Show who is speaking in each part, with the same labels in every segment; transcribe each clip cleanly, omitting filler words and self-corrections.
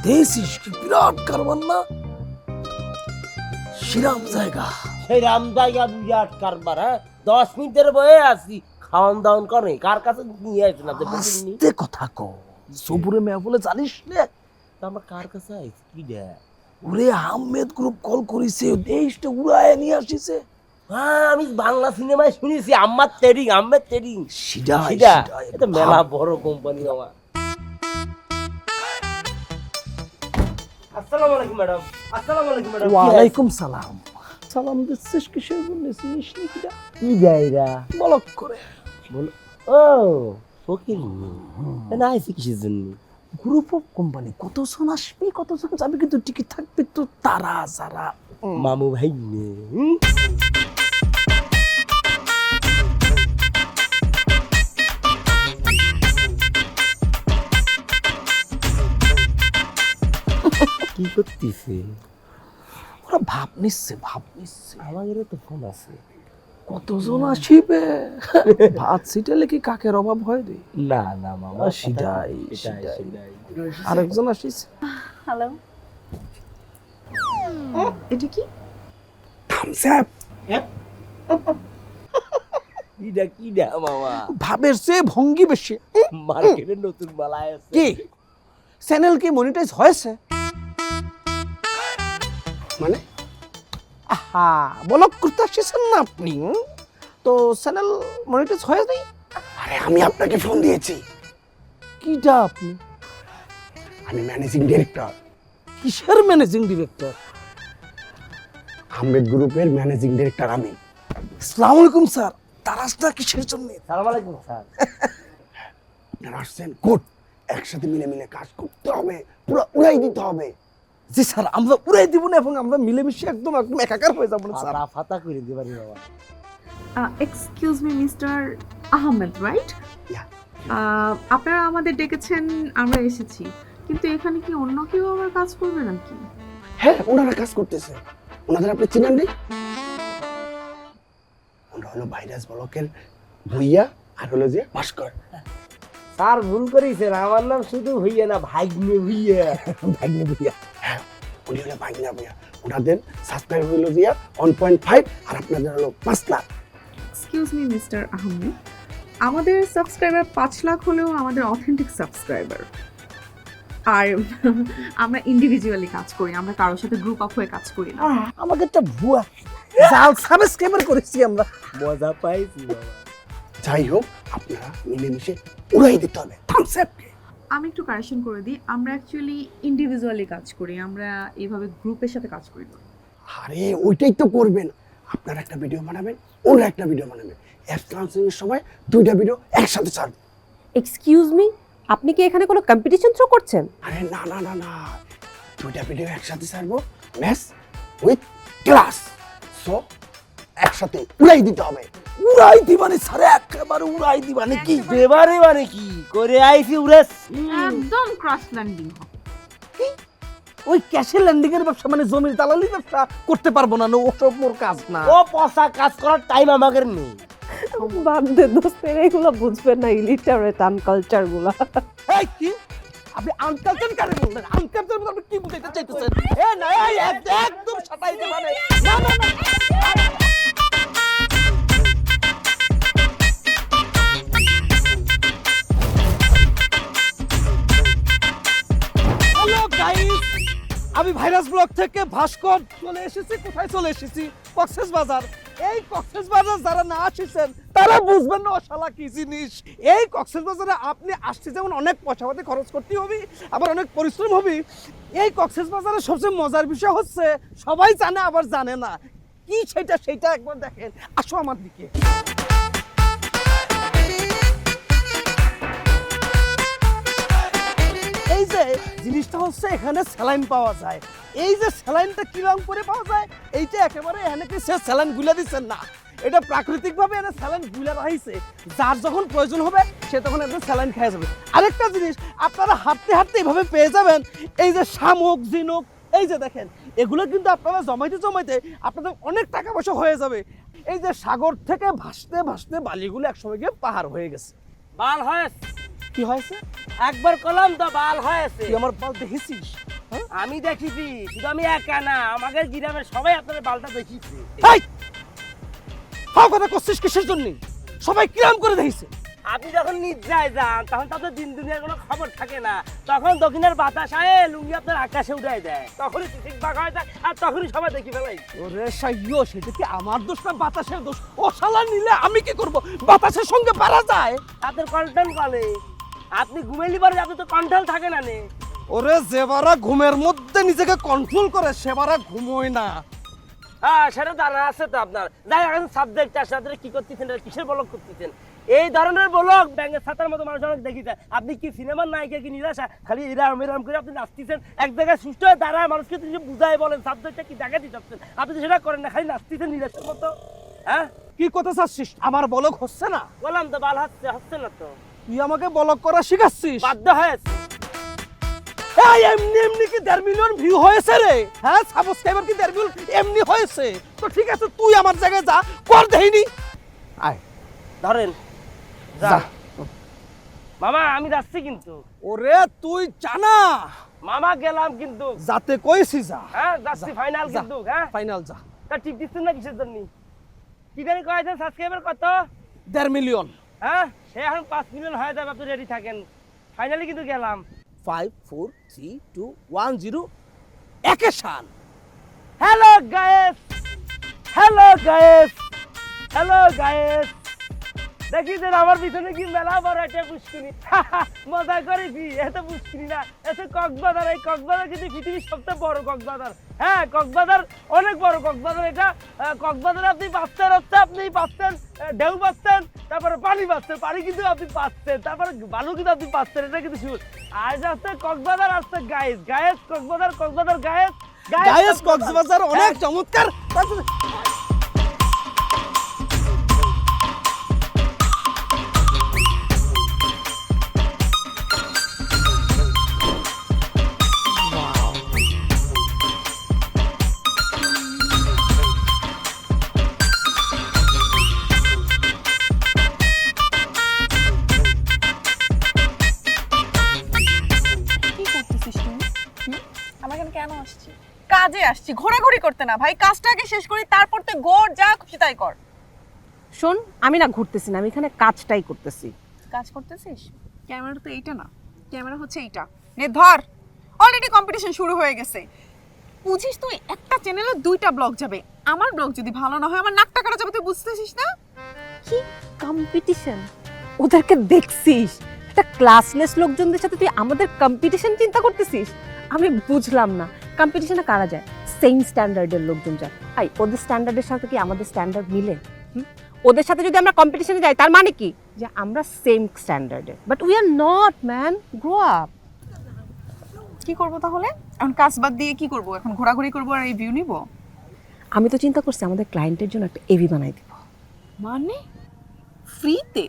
Speaker 1: দেশিস কি বিরাট কারবার না, শ্রীরাম জায়গা।
Speaker 2: সেই রাম জায়গা বিরাট কারবার। হ্যাঁ 10 মিনিটের বয়ে আছি, খাওয়ান দাওয়ান করে কার কাছে নিয়ে আসেন আপনি বুঝিনি?
Speaker 1: আস্তে কথা কো, সবুরে মেহফলে জানিস না?
Speaker 2: তা আমরা কার কাছে আইছি কি দে?
Speaker 1: ওরে আহমেদ গ্রুপ কল করিছে, দেশটা উড়ায় নিয়ে আসিছে।
Speaker 2: হ্যাঁ আমি বাংলা সিনেমায় শুনেছি আম্মার তেরিং, আম্মের তেরিং।
Speaker 1: সিডাই
Speaker 2: সেটা এটা মেলা বড় কোম্পানি বাবা। আসসালামু আলাইকুম ম্যাডাম। আসসালামু আলাইকুম ম্যাডাম।
Speaker 1: ওয়ালাইকুম সালাম। সালাম দিচ্ছিস কিসের জন্য? চিনিস নি কিটা?
Speaker 2: কি যাইরা
Speaker 1: বলক করে
Speaker 2: বল। ও ফকির না আইছি কিসের জন্য?
Speaker 1: গ্রুপ অফ কোম্পানি, কতজন আসবে কতজন যাবে, কিন্তু টিকিট থাকবে তো তারা যারা।
Speaker 2: মামু ভাই নে কি করতেছে?
Speaker 1: ওরা ভাব নিচ্ছে, ভাব নিচ্ছে
Speaker 2: আমাদের তো ফোন আছে।
Speaker 1: কতজন আসিবে। ভাত সিটালে কি কাকের অভাব হয় রে?
Speaker 2: না না মামা
Speaker 1: সেটাই,
Speaker 2: সেটাই
Speaker 1: সেটাই।
Speaker 2: সেটাই।
Speaker 1: আরেকজন আসিস।
Speaker 3: হ্যালো, এটা কি?
Speaker 1: থামস্যাপ।
Speaker 2: কিডা কিডা মামা?
Speaker 1: ভাবের চেয়ে ভঙ্গি বেশি।
Speaker 2: মার্কেটে নতুন মাল আছে
Speaker 1: কি চ্যানেল কি মনিটাইজ হয়েছে? মানে আহা ব্লক করতে আসছেন না আপনি, তো চ্যানেল মনিটাইজ হয়ে নাই?
Speaker 4: আরে আমি আপনাকে ফোন দিয়েছি।
Speaker 1: কিটা আপনি?
Speaker 4: আমি ম্যানেজিং ডিরেক্টর,
Speaker 1: কিসের ম্যানেজিং ডিরেক্টর?
Speaker 4: আহমেদ গ্রুপের ম্যানেজিং ডিরেক্টর আমি।
Speaker 1: আসসালামু আলাইকুম স্যার। তারাসটা কিসের জন্য?
Speaker 2: সালাম আলাইকুম স্যার।
Speaker 4: আপনারা আসছেন গুড, একসাথে মিলে মিলে কাজ করতে হবে, পুরো উড়াই দিতে হবে।
Speaker 1: জি স্যার, আমরা উড়াই দিব না এবং আমরা মিলেমিশে একদম একদম একাকার হয়ে যাবো না স্যার।
Speaker 2: ফাতা ফাতা করে দিতে পারি বাবা।
Speaker 3: Excuse me mister Ahmed, right?
Speaker 4: Yeah.
Speaker 3: আপনারা আমাদের ডেকেছেন, আমরা এসেছি, কিন্তু এখানে কি অন্য কেউ আবার কাজ করবে নাকি?
Speaker 4: হ্যাঁ ওনারা কাজ করতেছে, ওনাদের আপনি চিনেন নি? ওনারা হলো ভাইরাস ব্লকের ভুইয়া আর হলো যে ভাস্কর।
Speaker 2: স্যার ভুল করেছেন, আমার নাম শুধু হইয়া না ভাগ্নে হইয়া।
Speaker 4: ভাগ্নে ভুইয়া, হ্যাঁ উনি হলো ভাগ্না ভুইয়া। ওনাদের সাবস্ক্রাইব হলো যে 1.5 আর আপনাদের হলো 5 lakh.
Speaker 3: Excuse me mister Ahmed, আমাদের সাবস্ক্রাইবার 5 লাখ হলেও আমাদের অথেন্টিক সাবস্ক্রাইবার। আর আমরা ইন্ডিভিজুয়ালি কাজ করি, আমরা কারোর সাথে গ্রুপ আপ হয়ে কাজ করি না।
Speaker 1: আমাকে একটা ভুয়া জাল সাবস্ক্রাইবার করেছি আমরা।
Speaker 2: মজা পাইছি বাবা।
Speaker 4: যাই হোক আপনারা মিলেমিশে উড়াই দিতে হবে কনসেপ্টকে।
Speaker 3: আমি একটু কারেকশন করে দিই, আমরা অ্যাকচুয়ালি ইন্ডিভিজুয়ালি কাজ করি, আমরা এইভাবে গ্রুপের সাথে কাজ করি না।
Speaker 4: আরে ওইটাই তো করবেন, আপনারা একটা ভিডিও বানাবেন, ওরা একটা ভিডিও বানাবেন, অ্যাপ লঞ্চিং এর সময় দুইটা ভিডিও একসাথে ছাড়বেন।
Speaker 5: এক্সকিউজ মি, আপনি কি এখানে কোনো কম্পিটিশন থ্রো করছেন?
Speaker 4: আরে না না না না, দুইটা ভিডিও একসাথে ছাড়বো, ম্যাথস উইথ ক্লাস, সো একসাথে উড়াই দিতে হবে।
Speaker 1: উড়াই দিবানি স্যার, একেবারে উড়াই দিবানি। কি
Speaker 2: দেবারে মানে কি করে আইছি উড়াস?
Speaker 3: একদম ক্রাশ ল্যান্ডিং হবে।
Speaker 1: ওই ক্যাশের ল্যান্ডিং এর ব্যবসা মানে জমির দালালি ব্যবসা করতে পারবো না, ওসব মোর কাজ না।
Speaker 2: ও পচা কাজ করার টাইম আমাদের নেই।
Speaker 5: বাদ দে দোস্তের, এগুলো বুঝবেন না, ইলিটারেট আনকালচার গুলা।
Speaker 1: এই কি আপনি আনকালচার কারে বললেন? আনকালচার বলতে আপনি কি বুঝাইতে চাইতেছেন? এ না, এই একদম সাটাই দিবানে। না না না। হ্যালো গাইস, আমি ভাইরাস ব্লক থেকে ভাস্কর চলে এসেছি। কোথায় চলে এসেছি? কক্সবাজার। এই কক্সবাজার যারা না আসছেন তারা বুঝবেন না শালা কি জিনিস। এই কক্সবাজারে আপনি আসতে যেমন অনেক পয়সাপাতি খরচ করতে হবে, আবার অনেক পরিশ্রম হবে। এই কক্সবাজারের সবচেয়ে মজার বিষয় হচ্ছে সবাই জানে আবার জানে না কি, সেটা একবার দেখেন। আসো আমার দিকে। এই যে জিনিসটা হচ্ছে এখানে স্যালাইন পাওয়া যায়। এই যে স্যালাইনটা কি রকম করে পাওয়া যায়, এইটা একেবারে এখানে কি সে স্যালাইন গুলা দিচ্ছেন না, এটা প্রাকৃতিকভাবে এনে স্যালাইন গুলা রাখছে। যার যখন প্রয়োজন হবে সে তখন একদম স্যালাইন খেয়ে যাবে। আরেকটা জিনিস আপনারা হাঁটতে হাঁটতে এইভাবে পেয়ে যাবেন, এই যে শামুক ঝিনুক, এই যে দেখেন এগুলো কিন্তু আপনারা জমাইতে জমাইতে আপনাদের অনেক টাকা পয়সা হয়ে যাবে। এই যে সাগর থেকে ভাসতে ভাসতে বালিগুলো একসময় গিয়ে পাহাড় হয়ে গেছে।
Speaker 2: বাল হয়েছে,
Speaker 1: কি হয়েছে?
Speaker 2: একবার কলাম তো বাল হয়েছে।
Speaker 1: তুই আমার পাল দেখেছিস?
Speaker 2: আমি দেখিছি, শুধু আমি একা না, আমাদের গ্রামের সবাই আপনার বালটা দেখিছে।
Speaker 1: এই হাও কথা করছিস কিসের জন্য? সবাই কিরাম করে দেখিছে।
Speaker 2: আপনি যখন নিদ্রায় যান তখন তো আপনার দিন দুনিয়ার কোনো খবর থাকে না, তখন দক্ষিণের বাতাস আয়ে লুঙ্গি আপনার আকাশে উঠাই দেয়, তখনই চিঠিক বাঘ হয়ে যায় আর তখনই সবাই দেখি ফেলাই।
Speaker 1: ওরে সাইয়ো, সেটা কি আমার দোষ না বাতাসের দোষ? ও শালা নিলে আমি কি করব? বাতাসের সঙ্গে পারা যায়?
Speaker 2: আপনার কন্ট্রোল বলে, আপনি ঘুমেলি পারে, আপনি তো কন্ট্রোল থাকে না নে।
Speaker 1: ওরে যেবারা ঘুমের মধ্যে নিজেকে কন্ট্রোল করে সেবারা ঘুমোয় না।
Speaker 2: হ্যাঁ সেটা জানা আছে তো আপনার। যাই এখন সাবজেক্ট আসে, আপনারা কি করতেছেন, এটা কিসের ব্লগ করতেছেন? এই ধরনের ব্লগ ব্যাঙের ছাতার মতো মানুষ অনেক দেখি যায়। আপনি কি সিনেমার নায়িকা কি নিরাশা খালি এরাম এরাম করে আপনি নাচতেছেন, এক জায়গায় সুস্থ হয়ে দাঁড়ায় মানুষকে তুমি বুঝাই বলেন সাবজেক্টটা কি দেখা দিতে চাচ্ছেন, আপনি তো সেটা করেন না, খালি নাচতেছেন নিরাশার মতো। হ্যাঁ
Speaker 1: কি কথা চাচ্ছিস? আমার বলক হচ্ছে না?
Speaker 2: বললাম তো বাল হচ্ছে, হচ্ছে না তো,
Speaker 1: তুই আমাকে বলক করা শিখাচ্ছিস?
Speaker 2: বাধ্য হয়েছে।
Speaker 1: এই এমনি এমনি কি 1.5 মিলিয়ন ভিউ হয়েছে রে? হ্যাঁ সাবস্ক্রাইবার কি 1.5 মিলিয়ন এমনি হয়েছে? তো ঠিক আছে, তুই আমার জায়গায় যা, কর দেখিনি। আয়
Speaker 2: ধরেন
Speaker 1: যা।
Speaker 2: যা মামা, আমি যাচ্ছি কিন্তু।
Speaker 1: ওরে তুই জানা
Speaker 2: মামা গেলাম কিন্তু।
Speaker 1: যাতে কইছি যা।
Speaker 2: হ্যাঁ যাচ্ছি, ফাইনাল
Speaker 1: যা।
Speaker 2: কিন্তু। হ্যাঁ
Speaker 1: ফাইনাল যা।
Speaker 2: তা ঠিক দিচ্ছেন না কিসের জন্য? কি জানি কয়েছেন সাবস্ক্রাইবার কত?
Speaker 1: 1.5 মিলিয়ন।
Speaker 2: হ্যাঁ সে এখন 5 মিলিয়ন হয়ে যাবে, আপনি রেডি থাকেন। ফাইনালি কিন্তু গেলাম।
Speaker 1: 5 4 3 2 1 0 action.
Speaker 2: Hello guys, hello guys, hello guys, দেখিছেন আমার পিছনে কি মেলা বড় একটা পুষ্করি। মজা করেছি, এত পুষ্করি না, এত কক্সবাজার। এই কক্সবাজার কিন্তু পৃথিবীর সবচেয়ে বড় কক্সবাজার। হ্যাঁ কক্সবাজার অনেক বড় কক্সবাজার এটা। কক্সবাজারে আপনি বাঁচতেন হচ্ছে, আপনি বাঁচতেন ঢেউ পাচ্ছেন, তারপরে পানি পাচ্ছেন, পানি কিন্তু আপনি পাচ্ছেন, তারপরে বালু কিন্তু আপনি পাচ্ছেন, এটা কিন্তু শুন। আর এটা হচ্ছে কক্সবাজার, আসছে guys, guys Cox's Bazar, Cox's Bazar guys,
Speaker 1: guys Cox's Bazar অনেক চমৎকার।
Speaker 3: কি করতেছিস তুই? আমার এখানে কেন আসছি? কাজে আসছি, ঘোরাঘুরি করতে না ভাই। কাজটা আগে শেষ করি, তারপর তুই গোর যা খুশি তাই কর।
Speaker 5: শোন, আমি না ঘুরতেছি না, আমি এখানে কাজটাই করতেছি।
Speaker 3: কাজ করতেছিস? ক্যামেরা তো এইটা না, ক্যামেরা হচ্ছে এইটা। নে ধর, অলরেডি কম্পিটিশন শুরু হয়ে গেছে। বুঝিস তুই, একটা চ্যানেলে 2টা ব্লগ যাবে। আমার ব্লগ যদি ভালো না হয় আমার নাকটা কাটা যাবে, তুই বুঝতেছিস না?
Speaker 5: কি কম্পিটিশন? ওদেরকে দেখছিস? একটা ক্লাসলেস লোকজনদের সাথে তুই আমাদের কম্পিটিশন চিন্তা করতেছিস? আমি বুঝলাম না, কম্পিটিশনে কারা যায়? সেম স্ট্যান্ডার্ডের লোকজন যায়। আই ওদের স্ট্যান্ডার্ডের সাথে কি আমাদের স্ট্যান্ডার্ড মিলে? ওদের সাথে যদি আমরা কম্পিটিশনে যাই তার মানে কি যে আমরা সেম স্ট্যান্ডার্ডের, but we are not man. Grow up.
Speaker 3: কি করব তাহলে? এখন কাজ বাদ দিয়ে কি করব? এখন ঘোরাঘুরি করব আর এই ভিউ নিব?
Speaker 5: আমি তো চিন্তা করছি আমাদের ক্লায়েন্টের জন্য একটা এভি বানাই দিব।
Speaker 3: মানে ফ্রিতে?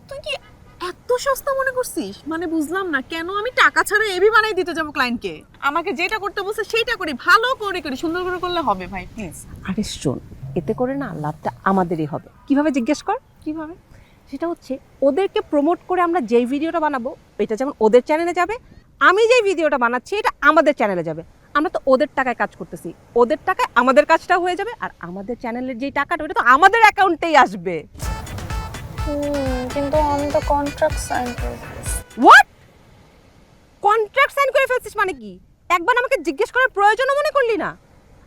Speaker 3: তুই কি এত সস্তা মনে করছিস? মানে বুঝলাম না, কেন আমি টাকা ছাড়া এভি বানাই দিতে যাব ক্লায়েন্টকে? আমাকে যেটা করতে বলছে সেটা করি, ভালো করে করি, সুন্দর করে করলে হবে ভাই, প্লিজ।
Speaker 5: আরে শোন, এতে করে না লাভটা আমাদেরই হবে। কিভাবে জিজ্ঞেস কর?
Speaker 3: কিভাবে?
Speaker 5: সেটা হচ্ছে ওদেরকে প্রমোট করে আমরা যেই ভিডিওটা বানাবো এটা যেমন ওদের চ্যানেলে যাবে, আমি যেই ভিডিওটা বানাচ্ছি এটা আমাদের চ্যানেলে যাবে। আমরা তো ওদের টাকায় কাজ করতেছি, ওদের টাকায় আমাদের কাজটা হয়ে যাবে, আর আমাদের চ্যানেলের যেই টাকাটা ওটা তো আমাদের অ্যাকাউন্টেই আসবে।
Speaker 3: কিন্তু আমি তো কন্ট্রাক্ট সাইন করে ফেলেছি।
Speaker 5: হোয়াট? কন্ট্রাক্ট সাইন করে ফেলছিস মানে কি? একবার আমাকে জিজ্ঞেস করার প্রয়োজনও মনে করলি না?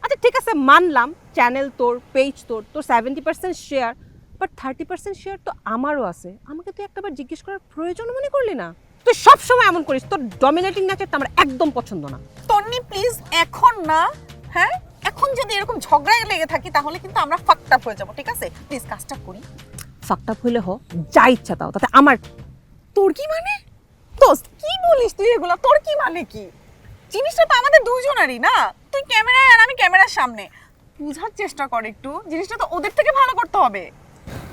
Speaker 5: আচ্ছা ঠিক আছে, মানলাম চ্যানেল তোর, পেজ তোর, তোর 70% শেয়ার, বাট 30% শেয়ার তো আমারও আছে। আমাকে তুই একটাবার জিজ্ঞেস করার প্রয়োজনও মনে করলি না? তুই সবসময় এমন করিস, তোর ডমিনেটিং নেচারটা আমার একদম পছন্দ না।
Speaker 3: তন্নি প্লিজ, এখন না। হ্যাঁ, এখন যদি এরকম ঝগড়ায় লেগে থাকি তাহলে কিন্তু আমরা ফাকড আপ হয়ে যাব, ঠিক আছে? প্লিজ কাজটা করি।
Speaker 5: ফাকড আপ হইলে যা ইচ্ছা তাও, তাতে আমার।
Speaker 3: তোর কি মানে? দোস্ত কি বলিস তুই এগুলা? তোর কি মানে কি? জিনিসটা তো আমাদের দুজনেরই না। তুই ক্যামেরায় আর আমি ক্যামেরার সামনে। বুঝার চেষ্টা কর একটু, জিনিসটা তো ওদের থেকে ভালো করতে হবে।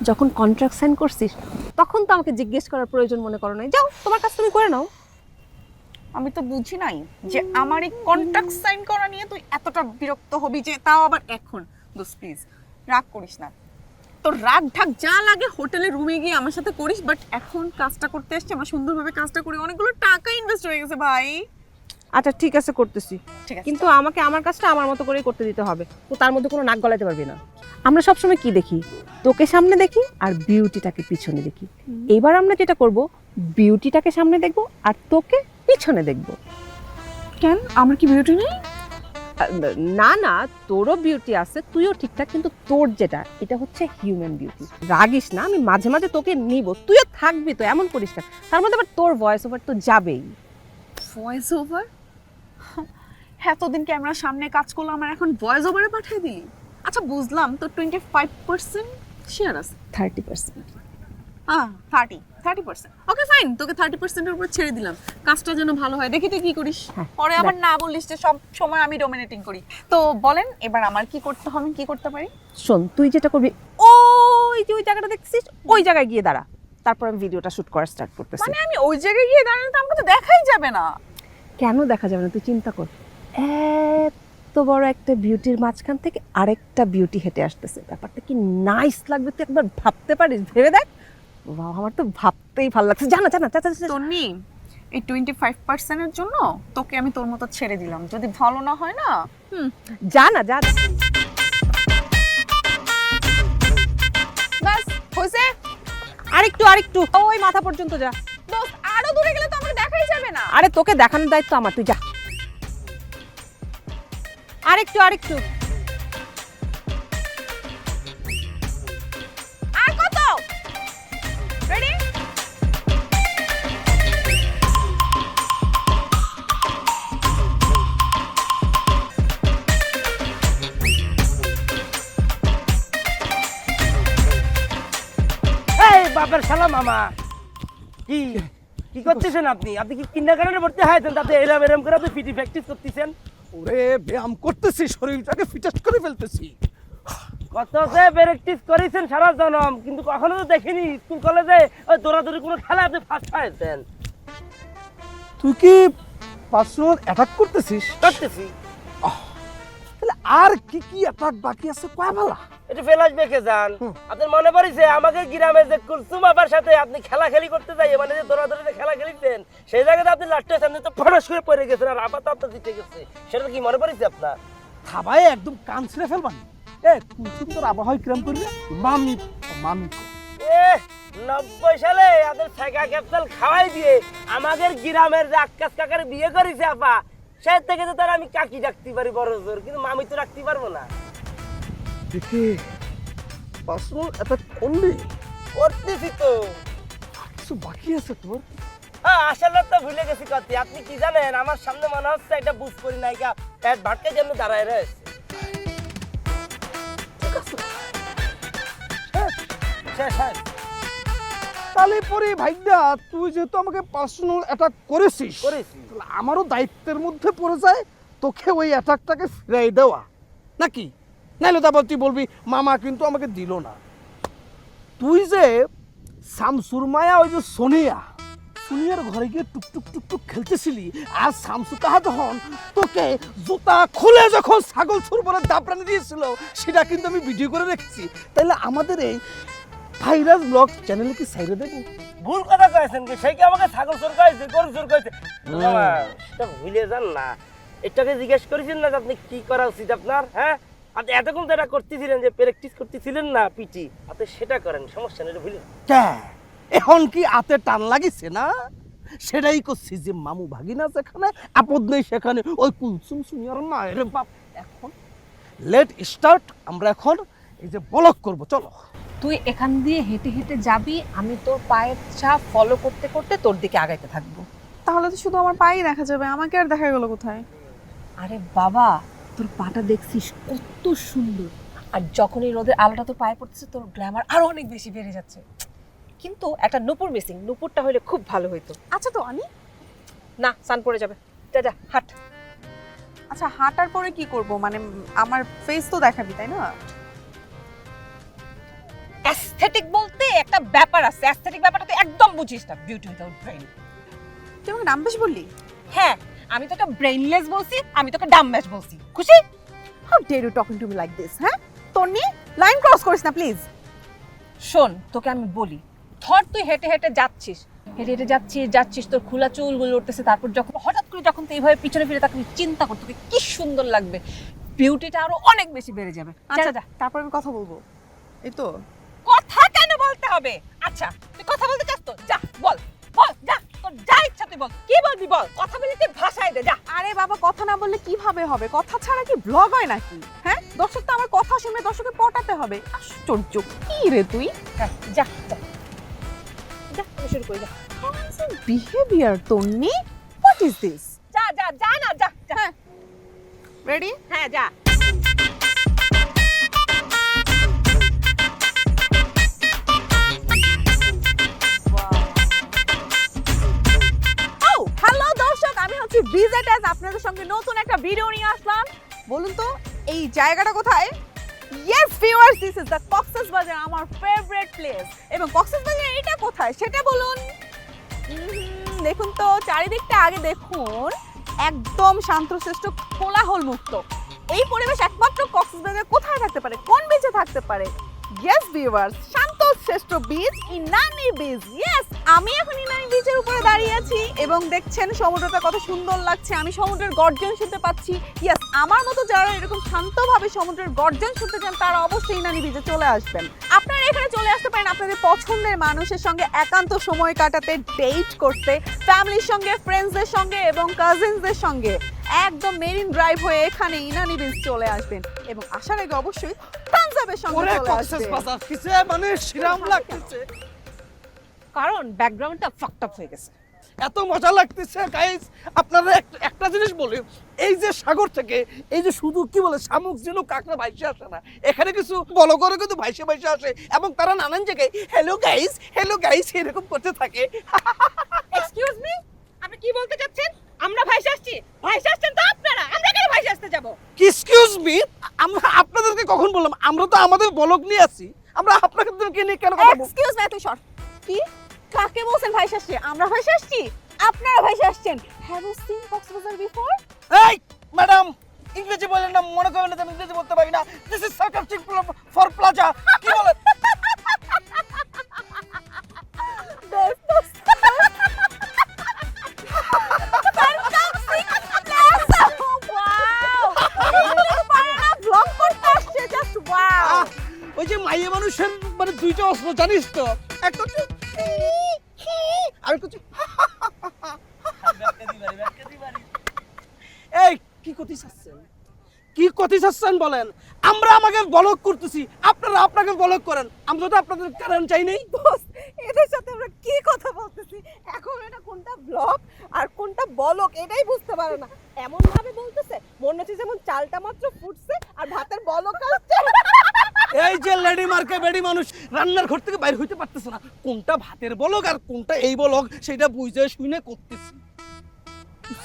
Speaker 5: যখন কন্ট্রাক্ট সাইন করছিস তখন তো আমাকে জিজ্ঞেস করার প্রয়োজন মনে করো নাই। যাও, তোমার কাজ তুমি করে নাও।
Speaker 3: আমি তো বুঝি নাই যে আমার এই কন্ট্রাক্ট সাইন করা নিয়ে তুই এতটা বিরক্ত হবি, যে তাও আবার এখন। দোস্ত প্লিজ রাগ করিস না, তোর রাগ ঢাক যা লাগে হোটেলে রুমে গিয়ে আমার সাথে করিস, বাট এখন কাজটা করতে আসছে, আমরা সুন্দরভাবে কাজটা করি। অনেকগুলো টাকা ইনভেস্ট হয়ে গেছে ভাই।
Speaker 5: আচ্ছা ঠিক আছে করতেছি,
Speaker 3: ঠিক আছে
Speaker 5: কিন্তু আমাকে আমার কাজটা আমার মতো করেই করতে দিতে হবে, তো তার মধ্যে কোনো নাক গলাতে পারবি না। আমরা সবসময় কি দেখি, তোকে সামনে দেখি আর বিউটিটাকে পিছনে দেখি। এবার আমরা যেটা করব, বিউটিটাকে সামনে দেখব আর তোকে পিছনে দেখব।
Speaker 3: কেন আমার কি বিউটি নেই?
Speaker 5: না না, তোরও বিউটি আছে, তুইও ঠিকঠাক, কিন্তু তোর যেটা এটা হচ্ছে হিউম্যান বিউটি। রাগিস না, আমি মাঝে মাঝে তোকে নিব, তুইও থাকবি, তো এমন করিস না। তার মধ্যে আবার তোর ভয়েস ওভার তো যাবেই।
Speaker 3: Voice over? এতদিন ক্যামেরার সামনে কাজ করলাম আর এখন ভয়েস ওভারে পাঠিয়ে দিলি? আচ্ছা বুঝলাম, তো 25% শেয়ার আছে।
Speaker 5: 30%।
Speaker 3: 30%। ওকে ফাইন, তোকে 30% এর উপর ছেড়ে দিলাম। কাজটা যেন ভালো হয়, দেখি তুই কি করিস।
Speaker 5: হ্যাঁ,
Speaker 3: পরে আবার না বলিস যে সব সময় আমি ডমিনেটিং করি। তো বলেন এবার আমার কি করতে হবে, কি করতে পারি?
Speaker 5: শোন, তুই যেটা করবি, ওই যে ওই জায়গাটা দেখছিস, ওই জায়গায় গিয়ে দাঁড়া, তারপর আমি ভিডিওটা শুট করা স্টার্ট করতেছি।
Speaker 3: মানে আমি ওই জায়গায় গিয়ে দাঁড়ালে তো আমাকে তো দেখাই যাবে না।
Speaker 5: কেন দেখা যাবে না, তুই চিন্তা কর, এত বড় একটা বিউটির মাঝখান থেকে আরেকটা বিউটি হেঁটে আসতেছে, ব্যাপারটা কি নাইস লাগবে, তুই একবার ভাবতে পারিস, ভেবে দেখ। বাহ, আমার তো ভাবতেই ভালো লাগছে। জানা জানা
Speaker 3: তন্নি, এই 25% এর জন্য তোকে আমি তোর মতো ছেড়ে দিলাম, যদি ভালো না হয় না
Speaker 5: জানা যা।
Speaker 3: বাস হইছে।
Speaker 5: আরেকটু ওই মাথা পর্যন্ত যা।
Speaker 3: দোস্ত আরো দূরে গেলে তো আমাকে দেখাই যাবে না।
Speaker 5: আরে তোকে দেখানোর দায়িত্ব আমার, তুই যা। আরেকটু
Speaker 3: আর কত? রেডি?
Speaker 2: এই বাপের শালা মামা, কি কি করতেছেন আপনি? আপনি কি কিন্ডারগার্টেনে ভর্তি হয়েছেন, তাতে এরম করে আপনি পিটি প্র্যাকটিস করতেছেন?
Speaker 1: ওরে ব্যায়াম করতেছি, শরীরটাকে ফিটেস্ট করে ফেলতেছি।
Speaker 2: কত যে প্র্যাকটিস করেছেন সারা জনম, কিন্তু কখনো তো দেখিনি স্কুল কলেজে ওই দৌড়াদৌড়ি কোনো খেলা আপনি ফার্স্ট হয়েছেন।
Speaker 1: তুই কি পার্সোনাল অ্যাটাক করতেছিস?
Speaker 2: করতেছি।
Speaker 1: তাহলে আর কি কি অ্যাটাক বাকি আছে কয়া ভালা?
Speaker 2: একটু ফেলাস বেঁকে যান। আপনার মনে পড়েছে আমাকে গ্রামে যে কুলসুম আবার সাথে আপনি খেলাখেলি করতে যাই, মানে যে দৌড়াদৌড়িতে খেলা খেলিতেন, সেই জায়গাতে আপনি লাস্টের সামনে তো ফটাস করে পড়ে গেছেন আর আবার তো আপনার জিতে গেছে, সেটা কি মনে পড়েছে আপনার?
Speaker 1: থাবাই একদম কান ছিঁড়ে ফেলবানি। কুলসুম তোর আবহাওয়া কিরাম করবে? মামি মামি
Speaker 2: 90 সালে আপনার ঠেকা ক্যাপসুল খাওয়াই দিয়ে আমাদের গ্রামের যে আক্কাস কাকার বিয়ে করেছে আপা, সে থেকে তো তার আমি কাকি ডাকতে পারি বড় জোর, কিন্তু মামি তো রাখতে পারবো না।
Speaker 1: দেখে পার্সোনাল অ্যাটাক করলি?
Speaker 2: করতেছি তো।
Speaker 1: কিছু বাকি আছে তোর?
Speaker 2: হ্যাঁ, আসলে তো ভুলে গেছি কথা। আপনি কি জানেন, আমার সামনে মনে হচ্ছে একটা বুঝ করি নায়িকা প্যাট ভাটকে যেমন দাঁড়ায় রয়েছে। শেষ।
Speaker 1: তাহলে পরে ভাইয়া তুই যেহেতু আমাকে পার্সোনাল অ্যাটাক করেছিস,
Speaker 2: করেছি।
Speaker 1: তাহলে আমারও দায়িত্বের মধ্যে পড়ে যায় তোকে ওই অ্যাটাকটাকে ফিরাই দেওয়া, নাকি? নাইলে তারপর তুই বলবি মামা কিন্তু আমাকে দিল না। তুই যে শামসুর মায়া, ওই যে সোনিয়ার ঘরে গিয়ে টুকটুক খেলতেছিলি, আর শামসু কাহা যখন তোকে জুতা খুলে যখন ছাগল সুরবরে দাপড়ানি দিয়েছিল, সেটা কিন্তু আমি ভিডিও করে রেখেছি। তাইলে আমাদের এই ভাইরাস ব্লগ চ্যানেলে কি সাইডে দেখো?
Speaker 2: ভুল কথা কয়েছেন কি? সেই কি আমাকে ছাগল চোর কয়েছে, গরু চোর কয়েছে? মামা, সেটা ভুলে যান না। এটাকে জিজ্ঞেস করেছেন না যে আপনি কি করা উচিত আপনার? হ্যাঁ, আপনি এতক্ষণ তো এটা করতেছিলেন, যে প্র্যাকটিস করতেছিলেন না পিটি, আপনি সেটা করেন, সমস্যা নেই, ভুলে।
Speaker 1: এখন কি আতে টান লাগিছে না? সেটাই করছি যে মামু ভাগিনা যেখানে, আপদ নেই সেখানে ওই কুলসুম সুনিয়ার মায়ের বাপ। এখন লেট স্টার্ট, আমরা এখন এই যে ব্লগ করব, চলো।
Speaker 5: তুই এখান দিয়ে হেঁটে হেঁটে যাবি, আমি তোর পায়ের ছাপ ফলো করতে করতে তোর দিকে আগাইতে থাকবো।
Speaker 3: তাহলে তো শুধু আমার পাই দেখা যাবে, আমাকে আর দেখা গেল কোথায়?
Speaker 5: আরে বাবা, তোর পাটা দেখছিস কত সুন্দর, আর যখন এই রোদের আলোটা তোর পায়ে পড়তেছে, তোর গ্ল্যামার আরো অনেক বেশি বেড়ে যাচ্ছে। কিন্তু একটা নুপুর মিসিং, নুপুরটা হলে খুব ভালো হইতো।
Speaker 3: আচ্ছা তো আনি
Speaker 5: না, সান পড়ে যাবে, যা যা হাট।
Speaker 3: আচ্ছা হাঁটার পরে কি করব, মানে আমার ফেস তো দেখাবি তাই না?
Speaker 5: অ্যাস্থেটিক বলতে একটা ব্যাপার আছে, অ্যাস্থেটিক ব্যাপারটা তুই একদম বুঝিস না। Beauty without brain.
Speaker 3: তুই আমাকে নাম বেশ বললি?
Speaker 5: হ্যাঁ, আমি তোকে ব্রেইনলেস বলছি, আমি তোকে ডাম্বাস বলছি, খুশি?
Speaker 3: How dare you talking to me like this? হ্যাঁ তন্নি, লাইন ক্রস করিস না প্লিজ।
Speaker 5: শোন, তোকে আমি বলি, ধর তুই হেঁটে হেঁটে যাচ্ছিস, হেঁটে হেঁটে যাচ্ছিস তোর খোলা চুলগুলো উঠতেছে, তারপর হঠাৎ করে যখন তুই এইভাবে পিছনে ফিরে তাকে চিন্তা করতে কি সুন্দর লাগবে, বিউটিটা আরো অনেক বেশি বেড়ে যাবে।
Speaker 3: আচ্ছা তারপর আমি কথা বলবো, এই তো।
Speaker 5: কথা কেন বলতে হবে? আচ্ছা তুই কথা বলতে চাস তো যা বল বল, যা তোর যা ইচ্ছা তুই বল, কি বলবি বল, কথা বলে তুই ভাষায় দে যা।
Speaker 3: আরে বাবা, কথা না বললে কিভাবে হবে? কথা ছাড়া কি ব্লগ হয় নাকি? হ্যাঁ, দর্শক তো আমার কথা শুনে দর্শককে পটাতে হবে। আশ্চর্য, কি রে তুই?
Speaker 5: যা যা যা যা, আমি শুরু করি যা
Speaker 3: behaviour Tonni, what is this?
Speaker 5: যা যা যা না যা যা।
Speaker 3: হ্যাঁ, রেডি?
Speaker 5: হ্যাঁ যা।
Speaker 3: হ্যালো দর্শক, আমি হচ্ছি ভিজেটাস, আপনাদের সঙ্গে নতুন একটা ভিডিও নিয়ে আসলাম। বলুন তো এই জায়গাটা কোথায়? Yes viewers, this is the Cox's Bazar, আমার ফেভারিট প্লেস। এবং কক্সবাজার এটা কোথায় সেটা বলুন। দেখুন তো চারিদিকটা আগে দেখুন, একদম শান্তশিষ্ট, কোলাহল মুক্ত। এই পরিবেশ একমাত্র কক্সবাজারে কোথায় থাকতে পারে? কোন বিচে থাকতে পারে? ইয়েস ভিউয়ার্স, শান্তশিষ্ট বিচ, ইনানি বিচ। ইয়েস, আমি এখন ইনানি বিচের উপরে দাঁড়িয়ে আছি এবং দেখছেন সমুদ্রটা কত সুন্দর লাগছে। আমি সমুদ্রের গর্জন শুনতে পাচ্ছি। ইয়েস, আমার মতো যারা এরকম শান্তভাবে সমুদ্রের গর্জন শুনতে চান তারা অবশ্যই ইনানি বিচে চলে আসবেন। আপনারা এখানে চলে আসতে পারেন আপনাদের পছন্দের মানুষের সঙ্গে একান্ত সময় কাটাতে, ডেট করতে, ফ্যামিলির সঙ্গে, ফ্রেন্ডসদের সঙ্গে এবং কাজিনসদের সঙ্গে। একদম মেরিন ড্রাইভ হয়ে এখানে ইনানি বিচ চলে আসবেন এবং আসার আগে অবশ্যই থামসআপের সঙ্গে
Speaker 1: ওরে
Speaker 3: চলে
Speaker 1: কক্সেস
Speaker 3: আসবেন।
Speaker 1: বাজার কিসে মানে শিরাম লাগতেছে,
Speaker 5: কারণ ব্যাকগ্রাউন্ডটা ফাকড আপ হয়ে গেছে।
Speaker 1: এত মজা লাগতেছে গাইস। আপনারা একটা জিনিস বলি, এই যে সাগর থেকে এই যে শুধু কি বলে শামুক ঝিনুক কাঁকড়া ভাইসে আসে না, এখানে কিছু বড় করে কিন্তু ভাইসে ভাইসে আসে এবং তারা নানান জায়গায় হ্যালো গাইস এরকম করতে থাকে।
Speaker 5: এক্সকিউজ মি, আপনি কি বলতে চাচ্ছেন? আমরা ভাইসে আসছি? ভাইসে আসছেন তো আপনারা, আমরা কেন ভাইসে আসতে যাব?
Speaker 1: এক্সকিউজ মি, আমরা আপনাদেরকে কখন বললাম? আমরা তো আমাদের ব্লগ নিয়ে আসি, আমরা আপনাদেরকে নিয়ে কেন কথা বলবো?
Speaker 3: এক্সকিউজ মি, তুই সর। কি কাকে বলছেন ভাইসে আসছি? আমরা ভাইসে আসছি, আপনারা ভাইসে আসছেন। Have you seen Cox's Bazar before?
Speaker 1: এই ম্যাডাম, ইংরেজি বলেন না, মনে করেন না আমি ইংরেজি বলতে পারি না। This is sarcastic for plaza. কি বলেন? ওই যে মাইয়ে মানুষের মানে দুইটা অস্ত্র জানিস তো, একটা হচ্ছে আর একটা হচ্ছে এই কি করতে চাচ্ছেন? কি করতে চাচ্ছেন বলেন? আমরা আমাকে ব্লক করতেছি, আপনারা আপনাকে ব্লক করেন, আমরা তো আপনাদের কারণ চাই নাই।
Speaker 3: এদের সাথে আমরা কি কথা বলতেছি এখন? এটা কোনটা ব্লগ আর কোনটা বলক এটাই বুঝতে পারে না।
Speaker 5: এমন ভাবে বলতেছে মনে হচ্ছে যেমন চালটা মাত্র ফুটছে আর ভাতের বলক আসছে।
Speaker 1: এই যে লেডি মার্কে বেডি মানুষ রান্নার ঘর থেকে বাইরে হইতে পারতেছে না, কোনটা ভাতের বলক আর কোনটা এই বলক সেটা বুঝে শুনে করতেছি।